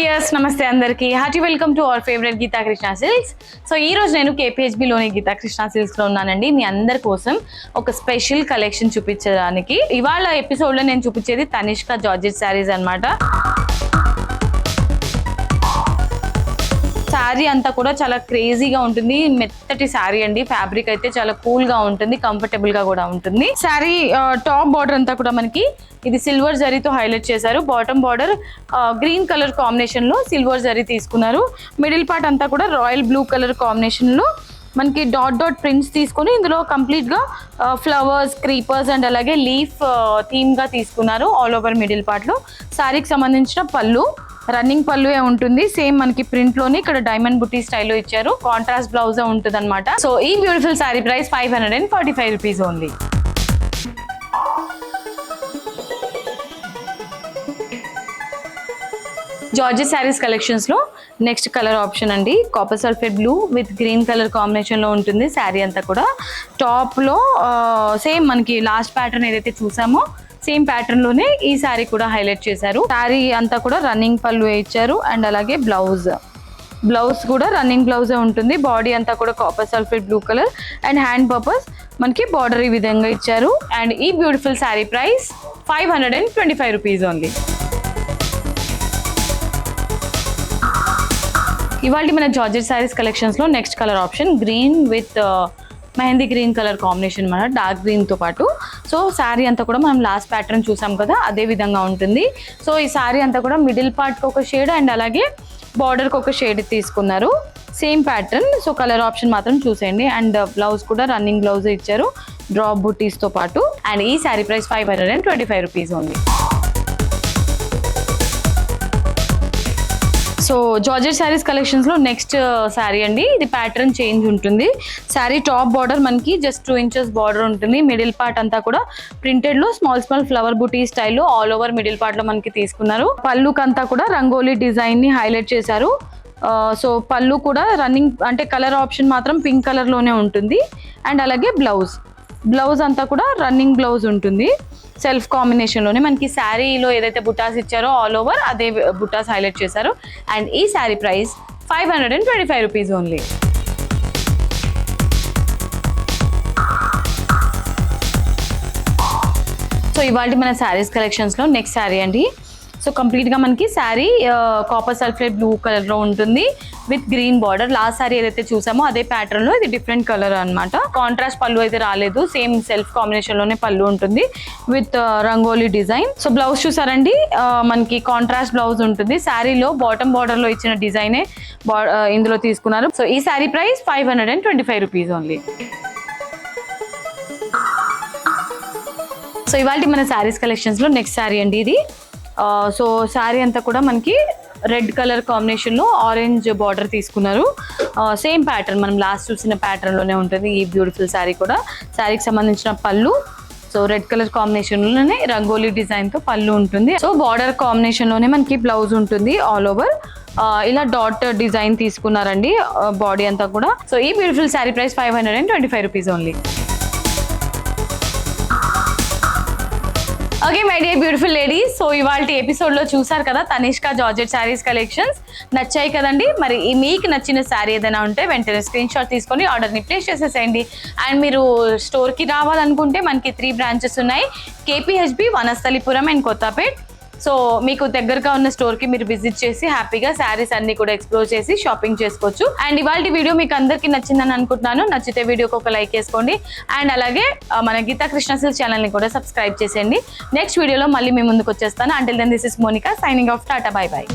Yes నమస్తే అందరికి hearty welcome to our favourite Geetha Krishna silks. So ఈ రోజు నేను KPHB లోని గీతా కృష్ణ సిల్క్స్ లో ఉన్నానండి. మీ అందరి కోసం ఒక స్పెషల్ కలెక్షన్ చూపించడానికి ఇవాళ ఎపిసోడ్ లో నేను చూపించేది తనిష్క జార్జెట్ శారీస్ అన్నమాట. శారీ అంతా కూడా చాలా క్రేజీగా ఉంటుంది. మెత్తటి శారీ అండి. ఫ్యాబ్రిక్ అయితే చాలా కూల్ గా ఉంటుంది, కంఫర్టబుల్ గా కూడా ఉంటుంది. శారీ టాప్ బార్డర్ అంతా కూడా మనకి ఇది సిల్వర్ జరీతో హైలైట్ చేశారు. Bottom border green colour combination లో సిల్వర్ జరీ తీసుకున్నారు. మిడిల్ పార్ట్ అంతా కూడా రాయల్ బ్లూ కలర్ కాంబినేషన్ లో మనకి డాట్ డాట్ ప్రింట్స్ తీసుకొని ఇందులో కంప్లీట్ గా ఫ్లవర్స్, క్రీపర్స్ అండ్ అలాగే లీఫ్ థీమ్ గా తీసుకున్నారు ఆల్ ఓవర్ మిడిల్ పార్ట్ లో. శారీకి సంబంధించిన పళ్ళు రన్నింగ్ పళ్ళువే ఉంటుంది. సేమ్ మనకి ప్రింట్ లోని ఇక్కడ డైమండ్ బుటీ స్టైల్లో ఇచ్చారు. కాంట్రాస్ట్ బ్లౌజ్ ఉంటుంది అనమాట. సో ఈ beautiful sari price 545 rupees only. Georgette saris collections లో నెక్స్ట్ కలర్ ఆప్షన్ అండి. Copper sulphate blue with green colour combination లో ఉంటుంది. శారీ అంతా కూడా టాప్ లో సేమ్ మనకి లాస్ట్ ప్యాటర్న్ ఏదైతే చూసామో సేమ్ ప్యాటర్న్ లోనే ఈ శారీ కూడా హైలైట్ చేశారు. శారీ అంతా కూడా రన్నింగ్ పళ్ళు ఇచ్చారు అండ్ అలాగే బ్లౌజ్ కూడా రన్నింగ్ బ్లౌజే ఉంటుంది. బాడీ అంతా కూడా copper sulphate blue colour and hand purpose మనకి బార్డర్ ఈ విధంగా ఇచ్చారు. అండ్ ఈ beautiful sari price 525 rupees only. ఇవాళ మన జార్జెట్ శారీస్ కలెక్షన్స్ లో next colour option green with mehndi green colour combination అన్నమాట, డార్క్ గ్రీన్ తో పాటు. సో శారీ అంతా కూడా మనం లాస్ట్ ప్యాటర్న్ చూసాం కదా, అదే విధంగా ఉంటుంది. సో ఈ శారీ అంతా కూడా మిడిల్ పార్ట్ కి ఒక షేడ్ అండ్ అలాగే బార్డర్ కి ఒక షేడ్ తీసుకున్నారు. Same pattern. So colour option మాత్రం చూసేయండి. అండ్ బ్లౌజ్ కూడా రన్నింగ్ బ్లౌజ్ ఇచ్చారు డ్రాప్ బుటీస్ తో పాటు. అండ్ ఈ sari price 525 rupees only. So georgette saris collections లో నెక్స్ట్ శారీ అండి. ఇది ప్యాటర్న్ చేంజ్ ఉంటుంది. శారీ టాప్ బార్డర్ మనకి జస్ట్ 2 inches బార్డర్ ఉంటుంది. మిడిల్ పార్ట్ అంతా కూడా ప్రింటెడ్ లో స్మాల్ ఫ్లవర్ బుటీ స్టైల్లో ఆల్ ఓవర్ మిడిల్ పార్ట్ లో మనకి తీసుకున్నారు. పళ్ళుకంతా కూడా రంగోలీ డిజైన్ ని హైలైట్ చేశారు. సో పళ్ళు కూడా రన్నింగ్ అంటే కలర్ ఆప్షన్ మాత్రం పింక్ కలర్ లోనే ఉంటుంది. అండ్ అలాగే బ్లౌజ్ అంతా కూడా రన్నింగ్ బ్లౌజ్ ఉంటుంది. సెల్ఫ్ కాంబినేషన్ లోనే మనకి శారీలో ఏదైతే బుటాస్ ఇచ్చారో ఆల్ ఓవర్ అదే బుటాస్ హైలైట్ చేశారు. అండ్ ఈ sari price 525 rupees only. So ఇవాళ మన శారీస్ కలెక్షన్స్ లో నెక్స్ట్ శారీ అండి. సో కంప్లీట్ గా మనకి sari copper sulphate blue colour లో ఉంటుంది with green border. Last sari ఏదైతే చూసామో అదే ప్యాటర్న్ లో ఇది డిఫరెంట్ కలర్ అన్నమాట. కాంట్రాస్ట్ పళ్ళు అయితే రాలేదు. సేమ్ సెల్ఫ్ కాంబినేషన్ లోనే పళ్ళు ఉంటుంది with rangoli design. So blouse చూసారండి, మనకి కాంట్రాస్ట్ బ్లౌజ్ ఉంటుంది. శారీలో బాటమ్ బార్డర్ లో ఇచ్చిన డిజైనే ఇందులో తీసుకున్నారు. సో ఈ sari price 525 rupees only. So ఇవాళ మన శారీస్ కలెక్షన్స్ లో నెక్స్ట్ శారీ అండి ఇది. సో శారీ అంతా కూడా మనకి రెడ్ కలర్ కాంబినేషన్ లో ఆరెంజ్ బార్డర్ తీసుకున్నారు. సేమ్ ప్యాటర్న్ మనం లాస్ట్ చూసిన ప్యాటర్న్ లోనే ఉంటుంది ఈ బ్యూటిఫుల్ శారీ కూడా. శారీకి సంబంధించిన పళ్ళు సో రెడ్ కలర్ కాంబినేషన్ లోనే రంగోలీ డిజైన్ తో పళ్ళు ఉంటుంది. సో బార్డర్ కాంబినేషన్ లోనే మనకి బ్లౌజ్ ఉంటుంది ఆల్ ఓవర్. ఇలా డాట్ డిజైన్ తీసుకున్నారండి బాడీ అంతా కూడా. సో ఈ beautiful sari price 525 rupees only. Okay my dear beautiful ladies, so ఇవాళ ఎపిసోడ్ లో చూసారు కదా తనిష్క జార్జెట్ శారీస్ కలెక్షన్స్. నచ్చాయి కదండి. మరి మీకు నచ్చిన శారీ ఏదైనా ఉంటే వెంటనే స్క్రీన్ షాట్ తీసుకొని ఆర్డర్ ని ప్లేస్ చేసేసేయండి. అండ్ మీరు స్టోర్ కి రావాలనుకుంటే మనకి 3 బ్రాంచెస్ ఉన్నాయి. KPHB, Vanasthalipuram and Kothapet. So మీకు దగ్గరగా ఉన్న స్టోర్ కి మీరు విజిట్ చేసి హ్యాపీగా శారీస్ అన్ని కూడా ఎక్స్ప్లోర్ చేసి షాపింగ్ చేసుకోవచ్చు. అండ్ ఇవాళ వీడియో మీకు అందరికీ నచ్చిందని అనుకుంటున్నాను. నచ్చితే వీడియోకి ఒక లైక్ వేసుకోండి. అండ్ అలాగే మన గీతా కృష్ణ సిల్క్స్ ఛానల్ ని కూడా సబ్స్క్రైబ్ చేసేయండి. నెక్స్ట్ వీడియోలో మళ్ళీ మీ ముందుకు వచ్చేస్తాను. Until then this is Monika signing off. Tata, bye by.